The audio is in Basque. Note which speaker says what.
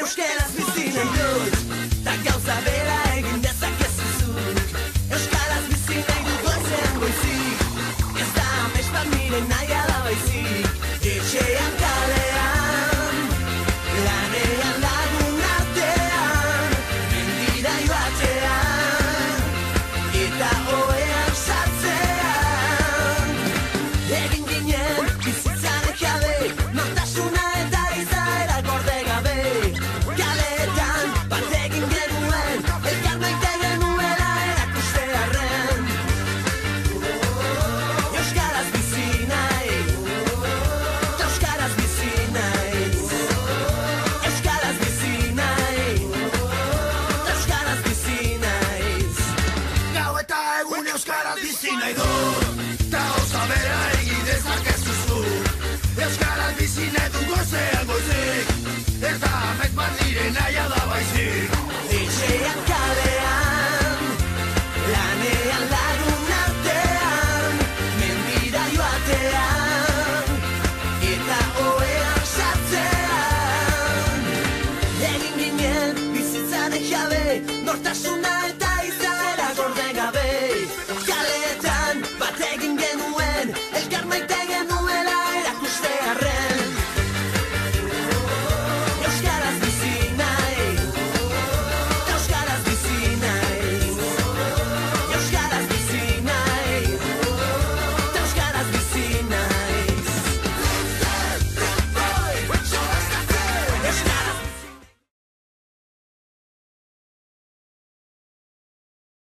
Speaker 1: euskaraz bizi nahi dut, ta gauza bera egin dezakezu zuk. Euskaraz bizi nahi dut goizean goizik, ez da amets bat nire nahia da baizik. Etxean kalean, lanean lagun artean, mendira joatean, eta ohean sartzean. Egin ginen bizitzaren jabe, nortasuna eta izaera gorde gabe. Kaleetan bat egin genuen, elkar maite genuela erakustearren. Euskaraz bizi nahi, ta euskaraz bizi nahi. Euskaraz bizi nahi, ta euskaraz bizi naiz.
Speaker 2: Gau eta egun euskaraz bizi nahi dut, ta gauza bera egin dezakezu zuk. Euskaraz bizi nahi dut goizean goizik, ez da amets bat nire nahia da baizik.
Speaker 1: Etxean kalean, lanean lagun artean, mendira joatean, eta ohean sartzean. Egin ginen bizitzaren jabe, nortasuna